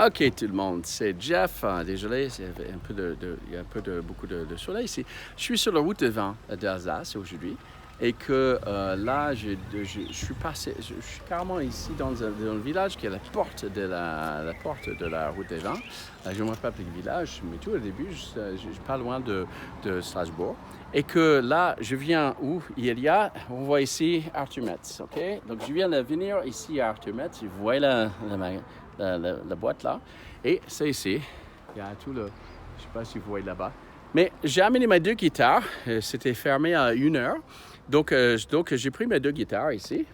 Ok tout le monde, c'est Jeff. Désolé, il y a beaucoup de soleil ici. Je suis sur la route de vin d'Alsace aujourd'hui et que là, je suis passé, je suis carrément ici dans le village qui est la porte de la route des vins. Je ne me rappelle plus le village, mais tout au début, je suis pas loin de Strasbourg. Et que là, je viens où on voit ici Arthur Metz, ok? Donc je viens de venir ici à Arthur Metz, vous voyez la boîte là. Et c'est ici. Il y a tout le. Je sais pas si vous voyez là-bas. Mais j'ai amené mes deux guitares. C'était fermé à 1 heure. Donc j'ai pris mes deux guitares ici.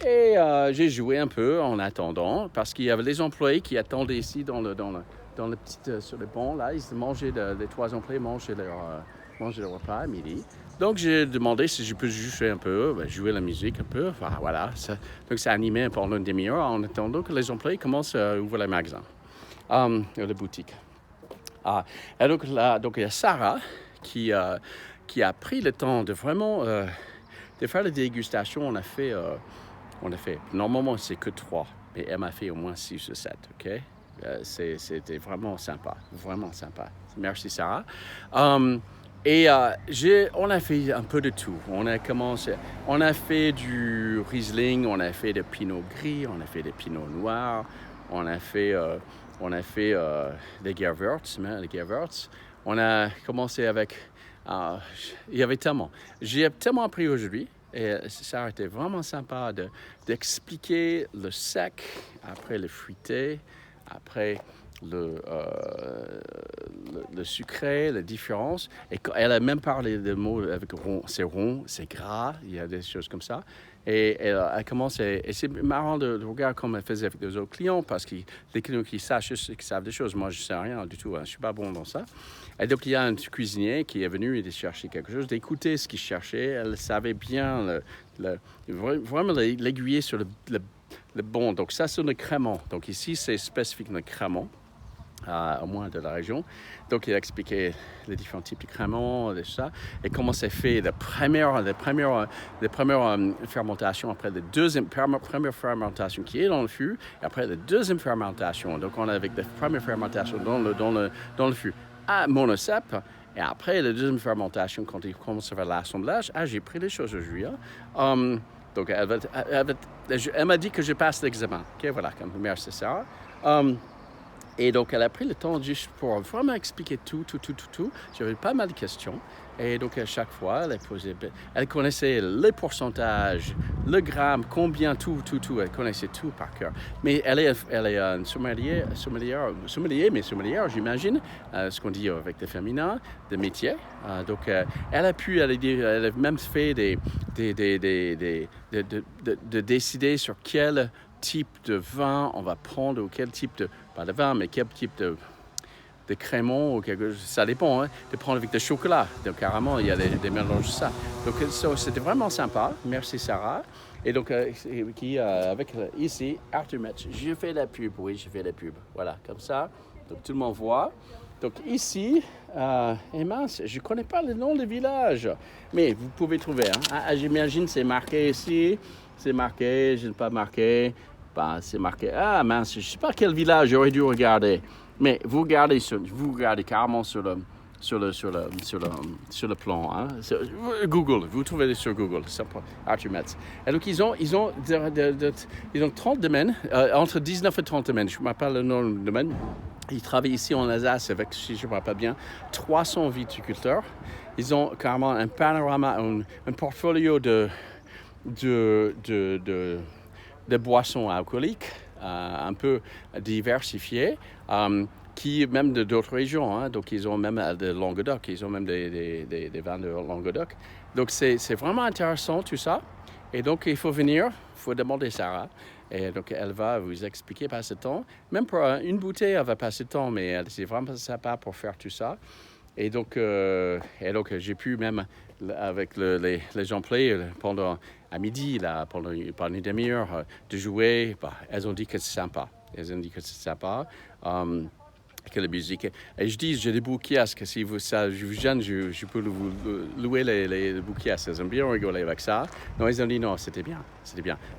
Et j'ai joué un peu en attendant. Parce qu'il y avait les employés qui attendaient ici dans le petit. Sur le pont là. Ils mangeaient, les trois employés mangeaient leur repas à midi. Donc j'ai demandé si je peux jouer un peu, jouer la musique un peu. Enfin, voilà. Donc c'est animé pendant une demi-heure en attendant que les employés commencent à ouvrir les magasins, les boutiques. Et donc là, il y a Sarah qui a pris le temps de vraiment de faire la dégustation. Normalement c'est que 3, mais elle m'a fait au moins 6 ou 7, ok? C'était vraiment sympa, vraiment sympa. Merci Sarah. On a fait un peu de tout. On a fait du Riesling, on a fait des Pinot Gris, on a fait des Pinot Noirs, on a fait des Gewürz. On a commencé avec, il y avait tellement. J'ai tellement appris aujourd'hui. Et ça a été vraiment sympa d'expliquer le sec, après le fruité, après le sucré, la différence. Et elle a même parlé de mots avec rond, c'est gras, il y a des choses comme ça. Et elle commence, et c'est marrant de regarder comme elle faisait avec les autres clients, parce que les clients qui savent des choses, moi je ne sais rien du tout, je ne suis pas bon dans ça. Et donc il y a un cuisinier qui est venu chercher quelque chose, d'écouter ce qu'il cherchait. Elle savait bien vraiment l'aiguiller sur le bon. Donc ça c'est le crémant. Donc ici c'est spécifique le crémant. Au moins de la région. Donc, il a expliqué les différents types de crémant, et tout ça, et comment c'est fait, les premières fermentations, après la première fermentation qui est dans le fût, et après la deuxième fermentation. Donc, on a avec la première fermentation dans le fût à monocep, et après la deuxième fermentation, quand il commence à faire l'assemblage, j'ai pris les choses aujourd'hui. Donc, elle m'a dit que je passe l'examen. OK, voilà, merci Sarah. Et donc, elle a pris le temps juste pour vraiment expliquer tout. J'avais pas mal de questions. Et donc, à chaque fois, elle connaissait les pourcentages, le gramme, combien, tout. Elle connaissait tout par cœur. Mais elle est une sommelière, j'imagine, ce qu'on dit avec le féminin, de métier. Donc, elle a même fait de décider sur quel type de vin on va prendre, ou quel type pas de vin, mais quel type de crémant, ou quelque chose, ça dépend, de prendre avec du chocolat. Donc carrément, il y a des mélanges de ça. Donc c'était vraiment sympa. Merci Sarah. Et donc, avec ici, Arthur Metz. Je fais la pub. Voilà, comme ça. Donc tout le monde voit. Donc ici, et mince, je ne connais pas le nom du village, mais vous pouvez trouver. J'imagine c'est marqué ici. C'est marqué, je n'ai pas marqué. C'est marqué. Mince, je ne sais pas quel village j'aurais dû regarder. Mais vous regardez carrément sur le plan. Google, vous trouvez sur Google, Arthur Metz. Et donc ils ont 30 domaines, entre 19 et 30 domaines. Je ne m'appelle le nom du domaine. Ils travaillent ici en Alsace avec, si je ne me rappelle bien, 300 viticulteurs. Ils ont carrément un panorama, un portfolio de boissons alcooliques un peu diversifiées, qui même d'autres régions. Donc, ils ont même de Languedoc, ils ont même des vins de Languedoc. Donc, c'est vraiment intéressant tout ça. Et donc, il faut venir, il faut demander Sarah. Et donc, elle va vous expliquer passer le temps. Même pour une bouteille, elle va passer le temps, mais c'est vraiment sympa pour faire tout ça. Et donc j'ai pu même, avec les employés, à midi, là, pendant une demi-heure, de jouer. Elles ont dit que c'est sympa. Que la musique. Et je dis, j'ai des bouquiasques. Si je vous gêne, je peux vous louer les bouquiasques. Ils ont bien rigolé avec ça. Non, ils ont dit non, c'était bien.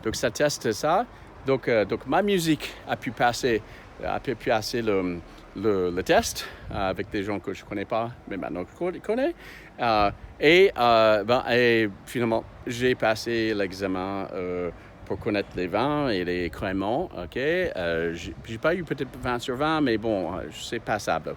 Donc ça teste ça. Donc ma musique a pu passer le test avec des gens que je ne connais pas, mais maintenant que je connais. Et finalement, j'ai passé l'examen pour connaître les vins et les créments. J'ai pas eu peut-être 20 sur 20, mais bon, c'est passable.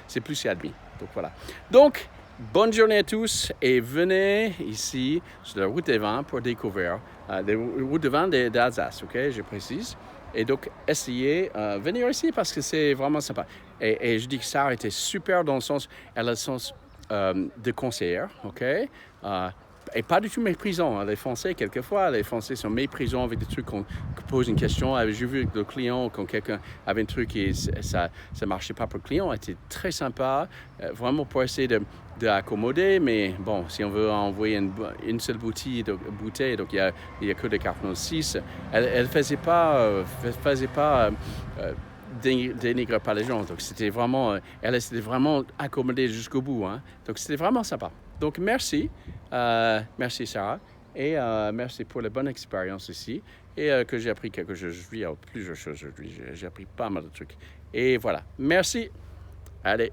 C'est plus qu'admis. Donc voilà. Donc, bonne journée à tous et venez ici sur la route des vins pour découvrir les routes de vins d'Alsace, je précise. Et donc, essayez, venir ici parce que c'est vraiment sympa. Et je dis que Sarah était super dans le sens, elle a le sens de conseillère, et pas du tout méprisant. Les Français, quelquefois, les Français sont méprisants avec des trucs qu'on pose une question. J'ai vu avec le client, quand quelqu'un avait un truc et ça ne marchait pas pour le client, était très sympa, vraiment pour essayer d'accommoder. Mais bon, si on veut envoyer une seule bouteille, donc il y a que des cartons 6, elle ne faisait pas dénigre pas les gens. Donc c'était vraiment, elle était vraiment accommodée jusqu'au bout. Donc c'était vraiment sympa. Donc merci Sarah, et merci pour la bonne expérience ici, et que j'ai appris quelque chose. Je vis plusieurs choses aujourd'hui. J'ai appris pas mal de trucs. Et voilà. Merci. Allez.